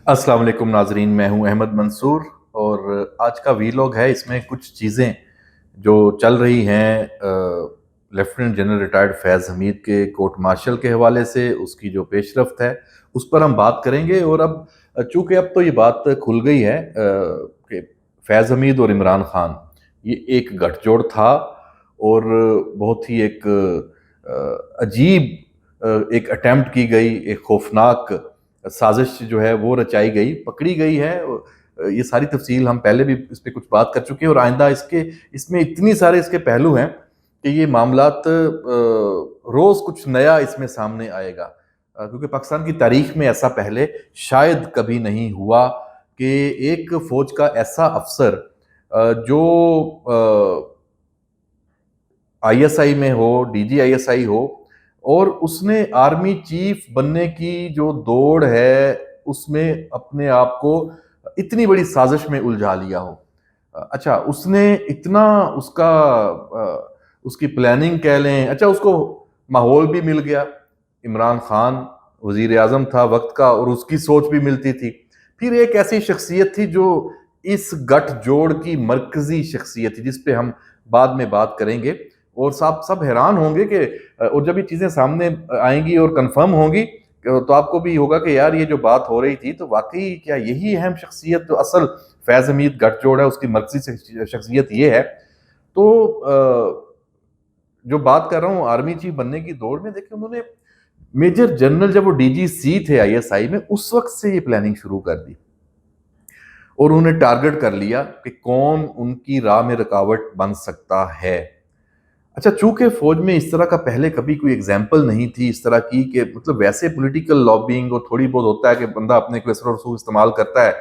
अस्सलाम वालेकुम नाजरीन, मैं हूं अहमद मंसूर और आज का वीलॉग है। इसमें कुछ चीज़ें जो चल रही हैं लेफ्टिनेंट जनरल रिटायर्ड फैज़ हमीद के कोर्ट मार्शल के हवाले से, उसकी जो पेशरफ्त है उस पर हम बात करेंगे। और अब चूंकि अब तो ये बात खुल गई है कि फैज़ हमीद और इमरान खान ये एक गठजोड़ था और बहुत ही एक अजीब एक अटेम्प्ट की गई, एक खौफनाक साजिश जो है वो रचाई गई, पकड़ी गई है। ये सारी तफसील हम पहले भी इस पे कुछ बात कर चुके हैं और आइंदा इसमें इतनी सारे इसके पहलू हैं कि ये मामलात रोज कुछ नया इसमें सामने आएगा। क्योंकि पाकिस्तान की तारीख में ऐसा पहले शायद कभी नहीं हुआ कि एक फौज का ऐसा अफसर जो आईएसआई में हो, डीजीआईएसआई हो, और उसने आर्मी चीफ बनने की जो दौड़ है उसमें अपने आप को इतनी बड़ी साजिश में उलझा लिया हो। अच्छा, उसने इतना उसकी प्लानिंग कह लें, अच्छा उसको माहौल भी मिल गया। इमरान खान वजीर आजम था वक्त का और उसकी सोच भी मिलती थी। फिर एक ऐसी शख्सियत थी जो इस गठजोड़ की मरकजी शख्सियत थी, जिस पे हम बाद में बात करेंगे। और सब सब हैरान होंगे कि और जब ये चीज़ें सामने आएंगी और कंफर्म होंगी तो आपको भी होगा कि यार ये जो बात हो रही थी तो वाकई क्या यही अहम शख्सियत जो असल फैज़ हमीद गठजोड़ है उसकी मरकजी शख्सियत ये है। तो जो बात कर रहा हूँ आर्मी चीफ बनने की दौड़ में, देखिए उन्होंने मेजर जनरल जब वो डीजीसी थे आईएसआई में उस वक्त से ये प्लानिंग शुरू कर दी और उन्हें टारगेट कर लिया कि कौन उनकी राह में रुकावट बन सकता है। अच्छा, चूंकि फौज में इस तरह का पहले कभी कोई एग्जाम्पल नहीं थी इस तरह की, कि मतलब वैसे पॉलिटिकल लॉबिंग और थोड़ी बहुत होता है कि बंदा अपने को असर और रसूख इस्तेमाल करता है,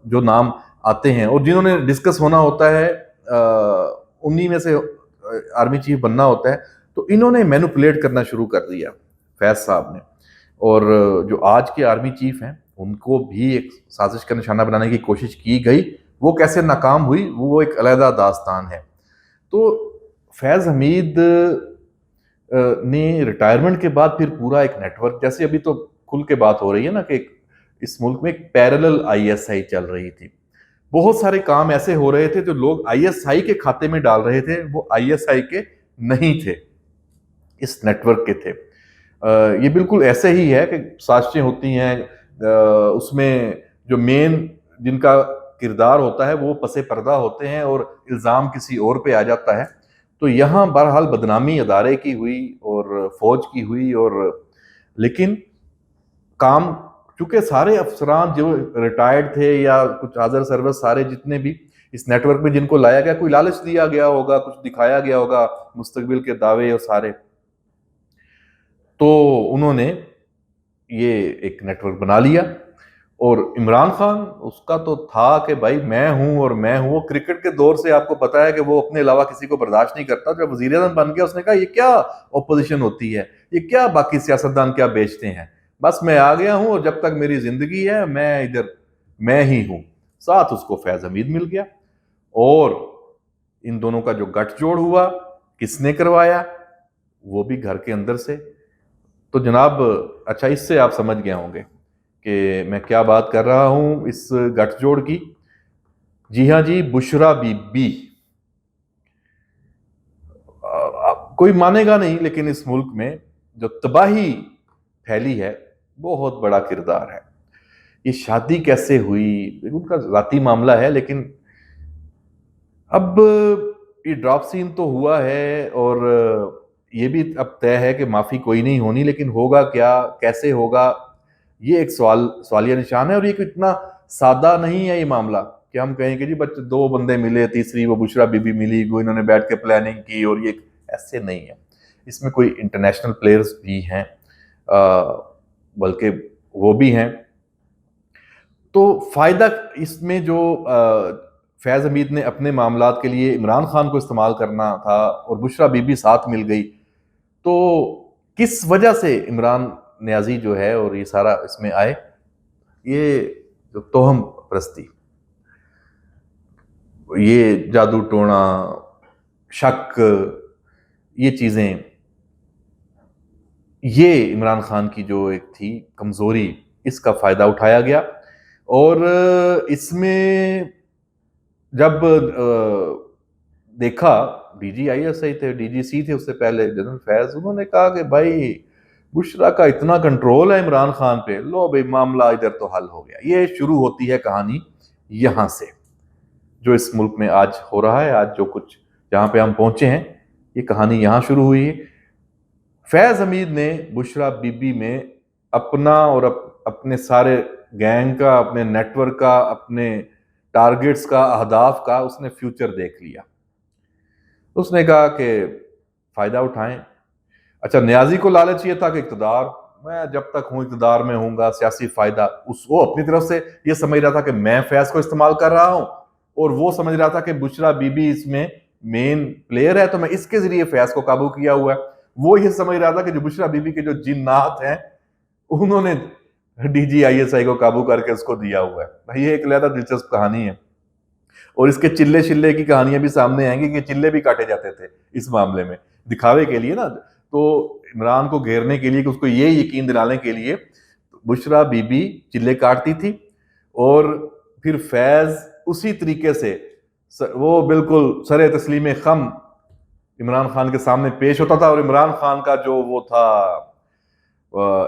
जो नाम आते हैं और जिन्होंने डिस्कस होना होता है उन्हीं में से आर्मी चीफ बनना होता है। तो इन्होंने मैनिपुलेट करना शुरू कर दिया फैज साहब ने। और जो आज के आर्मी चीफ हैं उनको भी एक साजिश का निशाना बनाने की कोशिश की गई। वो कैसे नाकाम हुई वो एक अलहदा दास्तान है। तो फैज हमीद ने रिटायरमेंट के बाद फिर पूरा एक नेटवर्क, जैसे अभी तो खुल के बात हो रही है ना कि इस मुल्क में एक पैरेलल आईएसआई चल रही थी। बहुत सारे काम ऐसे हो रहे थे जो लोग आईएसआई के खाते में डाल रहे थे, वो आईएसआई के नहीं थे, इस नेटवर्क के थे। ये बिल्कुल ऐसे ही है कि साजिशें होती हैं, उसमें जो मेन जिनका किरदार होता है वो पसे पर्दा होते हैं और इल्ज़ाम किसी और पे आ जाता है। तो यहाँ बहरहाल बदनामी अदारे की हुई और फौज की हुई। और लेकिन काम, चूंकि सारे अफसरान जो रिटायर्ड थे या कुछ हाजिर सर्विस, सारे जितने भी इस नेटवर्क में जिनको लाया गया, कोई लालच दिया गया होगा, कुछ दिखाया गया होगा, मुस्तकबिल के दावे और सारे, तो उन्होंने ये एक नेटवर्क बना लिया। और इमरान खान उसका तो था कि भाई मैं हूं और मैं हूं। वो क्रिकेट के दौर से आपको पता है कि वो अपने अलावा किसी को बर्दाश्त नहीं करता। जब वजीर आजम बन गया उसने कहा ये क्या ओपोजिशन होती है, ये क्या बाकी सियासतदान क्या बेचते हैं, बस मैं आ गया हूं और जब तक मेरी जिंदगी है मैं इधर मैं ही हूं। साथ उसको फैज हमीद मिल गया। और इन दोनों का जो गठजोड़ हुआ किसने करवाया, वो भी घर के अंदर से। तो जनाब, अच्छा इससे आप समझ गए होंगे कि मैं क्या बात कर रहा हूं इस गठजोड़ की। जी हाँ जी, बुशरा बीबी। कोई मानेगा नहीं लेकिन इस मुल्क में जो तबाही फैली है बहुत बड़ा किरदार है। ये शादी कैसे हुई उनका जाती मामला है, लेकिन अब ये ड्रॉप सीन तो हुआ है और ये भी अब तय है कि माफी कोई नहीं होनी, लेकिन होगा क्या, कैसे होगा, ये एक सवालिया निशान है। और ये इतना सादा नहीं है ये मामला कि हम कहें कि जी बच्चे दो बंदे मिले, तीसरी वो बुशरा बीबी मिली, वो इन्होंने बैठ के प्लानिंग की, और ये ऐसे नहीं है। इसमें कोई इंटरनेशनल प्लेयर्स भी हैं, बल्कि वो भी हैं। तो फायदा इसमें जो फैज हमीद ने अपने मामलात के लिए इमरान खान को इस्तेमाल करना था और बुशरा बीबी साथ मिल गई, तो किस वजह से इमरान न्याजी जो है और ये सारा इसमें आए, ये जो तोहम परस्ती, ये जादू टोना, शक, ये चीजें, ये इमरान खान की जो एक थी कमजोरी, इसका फायदा उठाया गया। और इसमें जब देखा, डीजी आईएसआई थे, डीजीसी थे उससे पहले जनरल फैज, उन्होंने कहा कि भाई बुशरा का इतना कंट्रोल है इमरान खान पे, लो भाई मामला इधर तो हल हो गया। ये शुरू होती है कहानी यहां से, जो इस मुल्क में आज हो रहा है, आज जो कुछ जहां पे हम पहुंचे हैं, ये कहानी यहां शुरू हुई है। फैज हमीद ने बुशरा बीबी में अपना और अपने सारे गैंग का, अपने नेटवर्क का, अपने टारगेट्स का, अहदाफ का उसने फ्यूचर देख लिया। उसने कहा कि फायदा उठाएं। अच्छा, न्याजी को लालच ये था कि इक़्तिदार, मैं जब तक हूं इक़्तिदार में हूंगा, सियासी फायदा, वो अपनी तरफ से ये समझ रहा था कि मैं फैज को इस्तेमाल कर रहा हूं, और वो समझ रहा था कि बुशरा बीबी इसमें मेन प्लेयर है, तो मैं इसके जरिए फैज को काबू किया हुआ है। वो ये समझ रहा था कि जो बुशरा बीबी के जो जिन्नात हैं, उन्होंने डीजी आईएसआई को काबू करके उसको दिया हुआ है। भाई ये एक अलग दिलचस्प कहानी है, और इसके चिल्ले चिल्ले की कहानियां भी सामने आएंगी कि चिल्ले भी काटे जाते थे इस मामले में, दिखावे के लिए ना। तो इमरान को घेरने के लिए, कि उसको ये यकीन दिलाने के लिए बुशरा बीबी चिल्ले काटती थी, और फिर फैज उसी तरीके से वो बिल्कुल सरे तस्लीम खम इमरान खान के सामने पेश होता था, और इमरान खान का जो वो था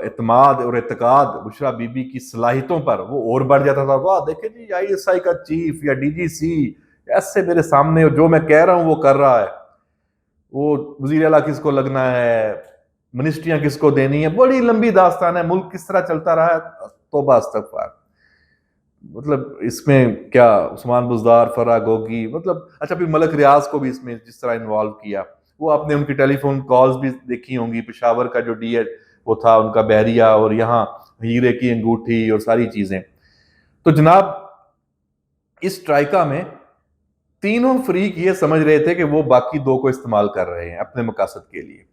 इत्माद और एतकाद बुशरा बीबी की सलाहियतों पर, वो और बढ़ जाता था। वाह देखे जी, आईएसआई का चीफ या डीजीसी ऐसे मेरे सामने जो मैं कह रहा हूं वो कर रहा है, वो वजीर आला किसको लगना है, मिनिस्ट्रियां किसको देनी है, बड़ी लंबी दास्तान है, मुल्क किस तरह चलता रहा है, तौबा इस्तगफार। मतलब इसमें क्या उस्मान बुज़दार, फरा गोगी, मतलब अच्छा, फिर मलक रियाज को भी इसमें जिस तरह इन्वॉल्व किया, वो आपने उनकी टेलीफोन कॉल्स भी देखी होंगी, पेशावर का जो डी वो था उनका बहरिया, और यहाँ हीरे की अंगूठी और सारी चीजें। तो जनाब इस ट्राइका में तीनों फ्रीक ये समझ रहे थे कि वो बाकी दो को इस्तेमाल कर रहे हैं अपने मकासद के लिए।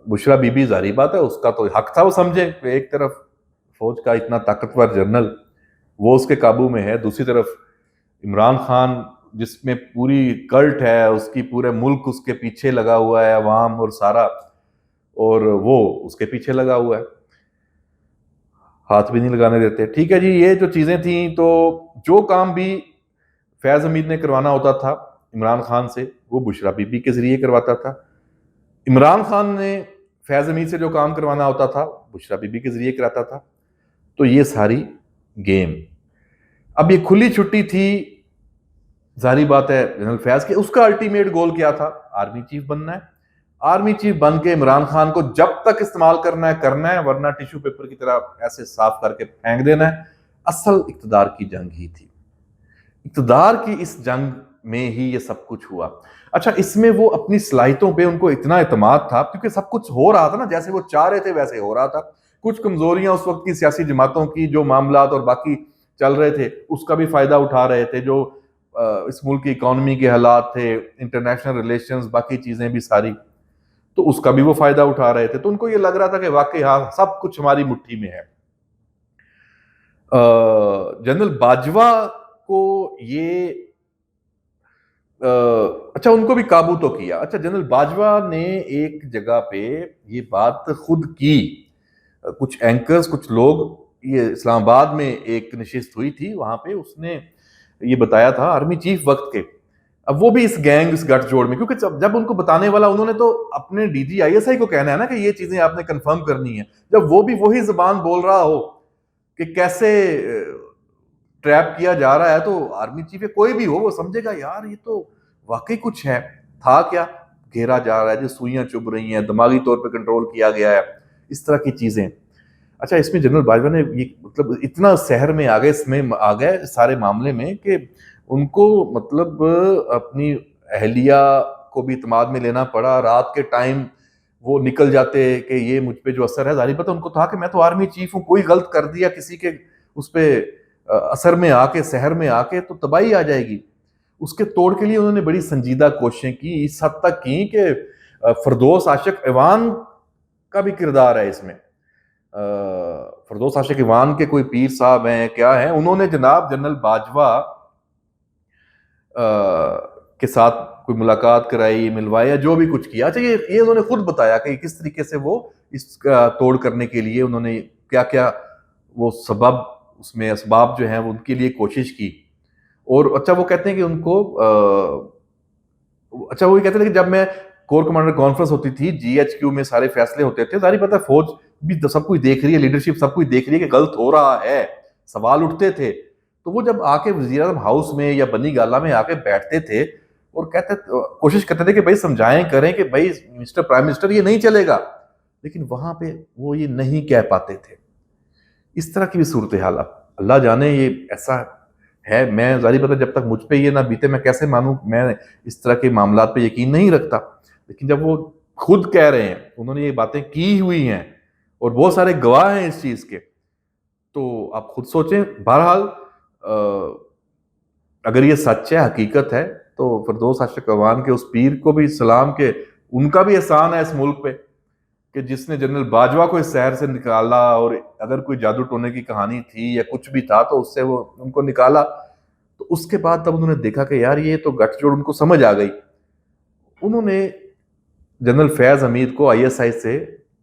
बुशरा बीबी जारी बात है, उसका तो हक था, वो समझे एक तरफ फौज का इतना ताकतवर जनरल वो उसके काबू में है, दूसरी तरफ इमरान खान जिसमें पूरी कल्ट है उसकी, पूरे मुल्क उसके पीछे लगा हुआ है, अवाम और सारा, और वो उसके पीछे लगा हुआ है, हाथ भी नहीं लगाने देते। ठीक है जी, ये जो चीजें थी, तो जो काम भी फैज हमीद ने करवाना होता था इमरान खान से, वो बुशरा बीबी के जरिए करवाता था। इमरान खान ने फैज हमीद से जो काम करवाना होता था बुशरा बीबी के जरिए कराता था। तो ये सारी गेम, अब ये खुली छुट्टी थी, जारी बात है जनरल फैज के, उसका अल्टीमेट गोल क्या था, आर्मी चीफ बनना है। आर्मी चीफ बन के इमरान खान को जब तक इस्तेमाल करना है, वरना टिश्यू पेपर की तरह ऐसे साफ करके फेंक देना है। असल इक्तदार की जंग ही थी, इक्तदार की इस जंग में ही ये सब कुछ हुआ। अच्छा, इसमें वो अपनी सलाहियतों पे उनको इतना एतमाद था, क्योंकि सब कुछ हो रहा था ना जैसे वो चाह रहे थे वैसे हो रहा था। कुछ कमजोरियां उस वक्त की सियासी जमातों की, जो मामलात और बाकी चल रहे थे, उसका भी फायदा उठा रहे थे। जो इस मुल्क की इकोनॉमी के हालात थे, इंटरनेशनल रिलेशंस, बाकी चीजें भी सारी, तो उसका भी वो फायदा उठा रहे थे। तो उनको ये लग रहा था कि वाकई हाँ, सब कुछ हमारी मुट्ठी में है। जनरल बाजवा को ये अच्छा, उनको भी काबू तो किया। अच्छा, जनरल बाजवा ने एक जगह पे ये बात खुद की, कुछ एंकर्स, कुछ लोग, ये इस्लामाबाद में एक नशिस्त हुई थी, वहां पे उसने ये बताया था आर्मी चीफ वक्त के। अब वो भी इस गैंग, इस गठजोड़ में, क्योंकि जब उनको बताने वाला, उन्होंने तो अपने डीजी आईएसआई को कहना है ना कि ये चीजें आपने कंफर्म करनी है। जब वो भी वही जुबान बोल रहा हो कि कैसे ट्रैप किया जा रहा है, तो आर्मी चीफ या कोई भी हो वो समझेगा यार ये तो वाकई कुछ है। था क्या, घेरा जा रहा है, जो सुइयां चुभ रही हैं, दिमागी तौर पे कंट्रोल किया गया है, इस तरह की चीजें। अच्छा, इसमें जनरल बाजवा ने ये मतलब इतना शहर में आ गए, इसमें आ गए सारे मामले में, कि उनको मतलब अपनी अहलिया को भी इत्माद में लेना पड़ा। रात के टाइम वो निकल जाते कि ये मुझ पे जो असर है, जारी पता उनको था कि मैं तो आर्मी चीफ हूँ, कोई गलत कर दिया किसी के उस पर असर में आके, शहर में आके, तो तबाही आ जाएगी। उसके तोड़ के लिए उन्होंने बड़ी संजीदा कोशिशें की, इस हद तक की कि फरदौस आशिक ईवान का भी किरदार है इसमें। फरदौस आशिक ईवान के कोई पीर साहब हैं, क्या हैं, उन्होंने जनाब जनरल बाजवा के साथ कोई मुलाकात कराई, मिलवाया, जो भी कुछ किया। अच्छा, ये उन्होंने खुद बताया कि किस तरीके से वो इस तोड़ करने के लिए उन्होंने क्या क्या वो सबब उसमें असबाब जो हैं वो उनके लिए कोशिश की। और अच्छा वो कहते हैं कि उनको अच्छा वो ये कहते थे कि जब मैं कोर कमांडर कॉन्फ्रेंस होती थी, जीएचक्यू में सारे फैसले होते थे, सारी पता है फौज भी तो सब कुछ देख रही है, लीडरशिप सब कुछ देख रही है कि गलत हो रहा है, सवाल उठते थे। तो वो जब आके वजीर आजम हाउस में या बनी गाला में आके बैठते थे और कोशिश करते थे कि भाई समझाएं करें कि भाई मिस्टर प्राइम मिनिस्टर ये नहीं चलेगा, लेकिन वहां पे वो ये नहीं कह पाते थे। इस तरह की भी सूरत हाल, अब अल्लाह जाने ये ऐसा है। मैं जारी पता जब तक मुझ पे ये ना बीते मैं कैसे मानूं, मैं इस तरह के मामलात पे यकीन नहीं रखता। लेकिन जब वो खुद कह रहे हैं, उन्होंने ये बातें की हुई हैं और बहुत सारे गवाह हैं इस चीज के, तो आप खुद सोचें। बहरहाल अगर ये सच है, हकीकत है, तो फिरदौस आशिक अवान के उस पीर को भी सलाम के उनका भी एहसान है इस मुल्क पे कि जिसने जनरल बाजवा को इस शहर से निकाला, और अगर कोई जादू टोने की कहानी थी या कुछ भी था तो उससे वो उनको निकाला। तो उसके बाद तब उन्होंने देखा कि यार ये तो गठजोड़ उनको समझ आ गई। उन्होंने जनरल फैज हमीद को आईएसआई से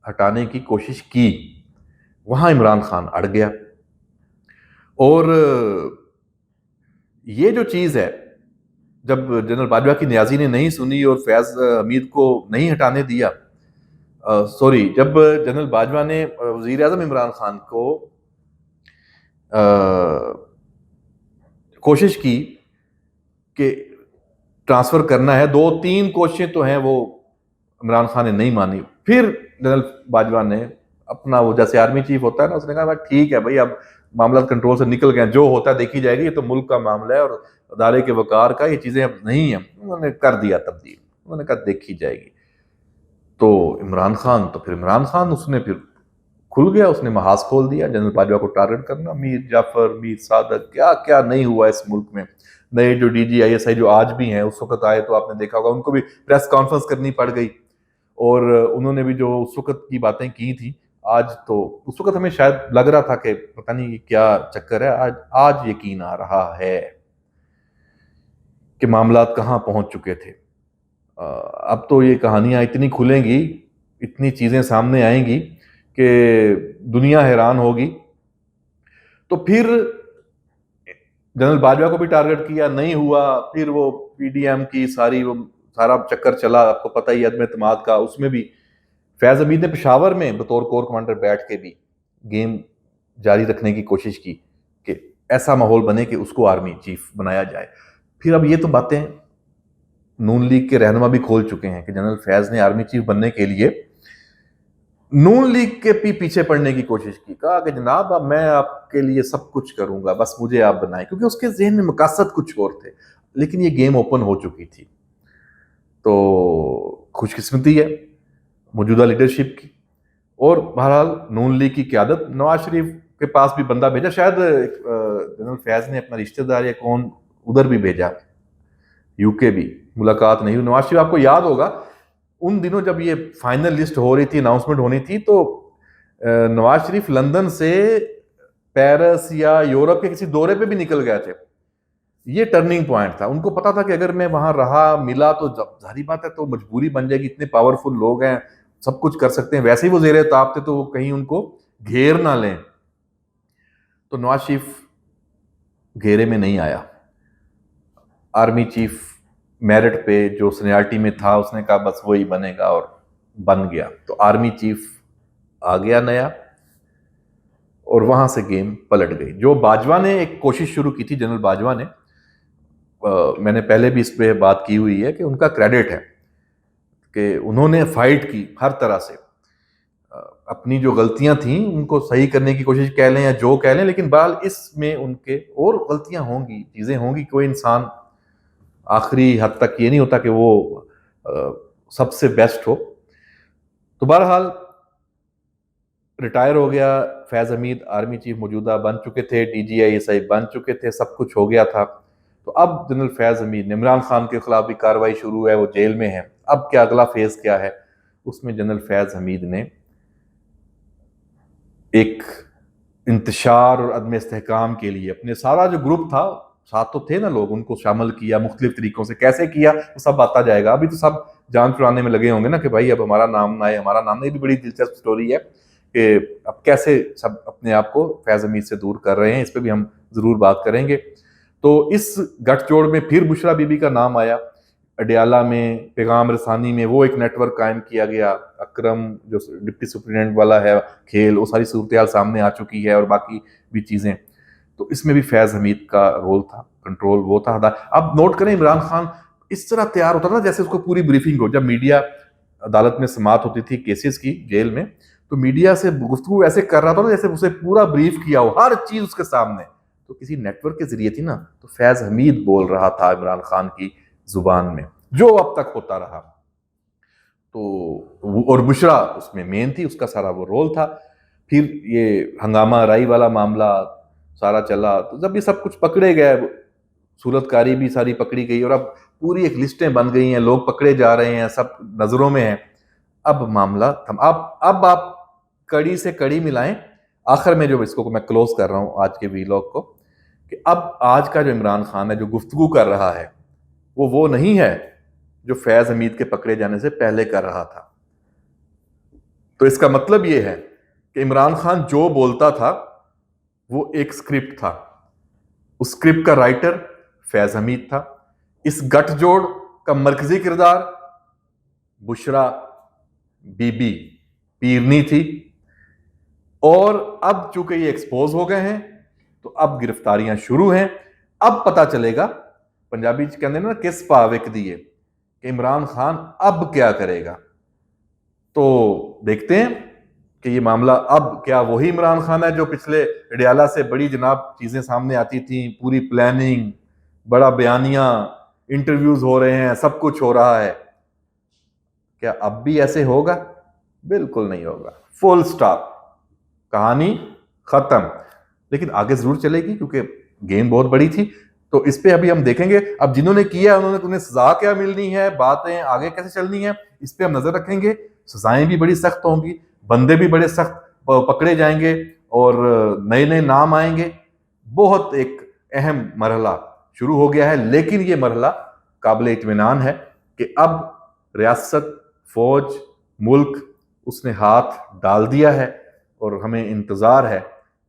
हटाने की कोशिश की, वहां इमरान खान अड़ गया। और ये जो चीज है, जब जनरल बाजवा की न्याजी ने नहीं सुनी और फैज हमीद को नहीं हटाने दिया, सॉरी, जब जनरल बाजवा ने वजीर आजम इमरान खान को कोशिश की कि ट्रांसफर करना है, 2-3 कोशिशें तो हैं, वो इमरान खान ने नहीं मानी। फिर जनरल बाजवा ने अपना वो जैसे आर्मी चीफ होता है ना, उसने कहा ठीक है भाई, अब मामला कंट्रोल से निकल गए, जो होता है देखी जाएगी, ये तो मुल्क का मामला है और अदारे के वकार का, ये चीजें अब नहीं है। उन्होंने कर दिया तब्दील, उन्होंने कहा देखी जाएगी। तो इमरान खान, तो फिर इमरान खान उसने फिर खुल गया, उसने महाज खोल दिया जनरल बाजवा को टारगेट करना। मीर जाफर, मीर सादक, क्या क्या नहीं हुआ इस मुल्क में। नए जो डीजी आईएसआई जो आज भी हैं, उस वक्त आए तो आपने देखा होगा उनको भी प्रेस कॉन्फ्रेंस करनी पड़ गई, और उन्होंने भी जो उस वक्त की बातें की थी, आज तो उस वक्त हमें शायद लग रहा था कि पता नहीं क्या चक्कर है, आज आज यकीन आ रहा है कि मामलात कहाँ पहुंच चुके थे। अब तो ये कहानियां इतनी खुलेंगी, इतनी चीजें सामने आएंगी कि दुनिया हैरान होगी। तो फिर जनरल बाजवा को भी टारगेट किया, नहीं हुआ। फिर वो पीडीएम की वो सारा चक्कर चला, आपको पता ही अदम एतमाद का। उसमें भी फैज हमीद ने पेशावर में बतौर कोर कमांडर बैठ के भी गेम जारी रखने की कोशिश की कि ऐसा माहौल बने कि उसको आर्मी चीफ बनाया जाए। फिर अब ये तो बातें नून लीग के रहनुमा भी खोल चुके हैं कि जनरल फैज ने आर्मी चीफ बनने के लिए नून लीग के पीछे पड़ने की कोशिश की, कहा कि जनाब अब मैं आपके लिए सब कुछ करूंगा, बस मुझे आप बनाएं, क्योंकि उसके जहन में मकसद कुछ और थे। लेकिन ये गेम ओपन हो चुकी थी। तो खुशकिस्मती है मौजूदा लीडरशिप की। और बहरहाल नून लीग की क़यादत, नवाज शरीफ के पास भी बंदा भेजा, शायद जनरल फैज ने अपना रिश्तेदार या कौन उधर भी भेजा, यूके भी, मुलाकात नहीं हुई। नवाज शरीफ, आपको याद होगा उन दिनों जब ये फाइनल लिस्ट हो रही थी, अनाउंसमेंट होनी थी, तो नवाज शरीफ लंदन से पेरिस या यूरोप के किसी दौरे पे भी निकल गए थे। ये टर्निंग पॉइंट था। उनको पता था कि अगर मैं वहां रहा मिला तो जाहिर बात है तो मजबूरी बन जाएगी, इतने पावरफुल लोग हैं, सब कुछ कर सकते हैं, वैसे ही वो ज़ेरे ताब थे, तो वो कहीं उनको घेर ना लें। तो नवाज शरीफ घेरे में नहीं आया। आर्मी चीफ मेरिट पे जो सीनियरिटी में था, उसने कहा बस वही बनेगा, और बन गया। तो आर्मी चीफ आ गया नया, और वहां से गेम पलट गई। जो बाजवा ने एक कोशिश शुरू की थी, जनरल बाजवा ने, मैंने पहले भी इस पे बात की हुई है कि उनका क्रेडिट है कि उन्होंने फाइट की हर तरह से, अपनी जो गलतियां थी उनको सही करने की कोशिश कह लें या जो कह लें, लेकिन बहरहाल इसमें उनके और गलतियां होंगी, चीजें होंगी। कोई इंसान आखिरी हद तक ये नहीं होता कि वो सबसे बेस्ट हो। तो बहरहाल रिटायर हो गया फैज हमीद, आर्मी चीफ मौजूदा बन चुके थे, डीजीआईएसआई बन चुके थे, सब कुछ हो गया था। तो अब जनरल फैज हमीद ने, इमरान खान के खिलाफ भी कार्रवाई शुरू है, वो जेल में है। अब क्या अगला फेज क्या है, उसमें जनरल फैज हमीद ने एक इंतशार और अदम इस्तेहकाम के लिए अपने सारा जो ग्रुप था, साथ तो थे ना लोग, उनको शामिल किया मुख्तलिफ तरीकों से। कैसे किया वो सब आता जाएगा, अभी तो सब जान चुराने में लगे होंगे ना कि भाई अब हमारा नाम ना आए, हमारा नाम ना। ये भी बड़ी दिलचस्प स्टोरी है कि अब कैसे सब अपने आप को फैज़ हमीद से दूर कर रहे हैं, इस पर भी हम ज़रूर बात करेंगे। तो इस गठजोड़ में फिर बुशरा बीबी का नाम आया। अडयाला में, पैगाम रसानी में वो एक नेटवर्क कायम किया गया। अकरम जो डिप्टी सुप्रिटेंडेंट वाला है खेल, वो सारी सूरत हाल सामने आ चुकी है और बाकी भी चीज़ें। तो इसमें भी फैज़ हमीद का रोल था, कंट्रोल वो था। अब नोट करें, इमरान खान इस तरह तैयार होता था जैसे उसको पूरी ब्रीफिंग हो। जब मीडिया अदालत में समाअत होती थी केसेस की जेल में, तो मीडिया से गुफ्तगू ऐसे कर रहा था ना जैसे उसे पूरा ब्रीफ किया हो, हर चीज उसके सामने। तो किसी नेटवर्क के जरिए थी ना, तो फैज हमीद बोल रहा था इमरान खान की जुबान में, जो अब तक होता रहा। तो और बुशरा उसमें मेन थी, उसका सारा वो रोल था। फिर ये हंगामा राई वाला मामला सारा चला, तो जब ये सब कुछ पकड़े गए, सूरतकारी भी सारी पकड़ी गई और अब पूरी एक लिस्टें बन गई हैं, लोग पकड़े जा रहे हैं, सब नजरों में है। अब मामला थम। अब आप कड़ी से कड़ी मिलाएं, आखिर में जो इसको मैं क्लोज कर रहा हूं आज के वीलॉग को, कि अब आज का जो इमरान खान है जो गुफ्तगू कर रहा है, वो नहीं है जो फैज हमीद के पकड़े जाने से पहले कर रहा था। तो इसका मतलब ये है कि इमरान खान जो बोलता था वो एक स्क्रिप्ट था, उस स्क्रिप्ट का राइटर फैज हमीद था। इस गठजोड़ का मरकजी किरदार बुशरा बीबी पीरनी थी। और अब चूंकि ये एक्सपोज हो गए हैं, तो अब गिरफ्तारियां शुरू हैं। अब पता चलेगा, पंजाबी कहते हैं ना, किस पाविक दिए, कि इमरान खान अब क्या करेगा। तो देखते हैं कि ये मामला अब क्या वही इमरान खान है जो पिछले अडयाला से बड़ी जनाब चीजें सामने आती थी, पूरी प्लानिंग, बड़ा बयानिया, इंटरव्यूज हो रहे हैं, सब कुछ हो रहा है। क्या अब भी ऐसे होगा? बिल्कुल नहीं होगा, फुल स्टॉप, कहानी खत्म। लेकिन आगे जरूर चलेगी क्योंकि गेम बहुत बड़ी थी। तो इस पे अभी हम देखेंगे, अब जिन्होंने किया उन्हें सजा क्या मिलनी है, बातें आगे कैसे चलनी है, इस पे हम नजर रखेंगे। सजाएं भी बड़ी सख्त होंगी, बंदे भी बड़े सख्त पकड़े जाएंगे और नए नए नाम आएंगे। बहुत एक अहम मरहला शुरू हो गया है। लेकिन ये मरहला काबिल इत्मीनान है कि अब रियासत, फौज, मुल्क उसने हाथ डाल दिया है और हमें इंतजार है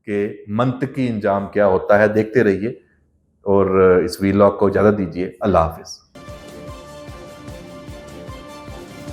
कि मंतकी इंजाम क्या होता है। देखते रहिए और इस वीलॉग को इजाजत दीजिए। अल्लाह हाफिज।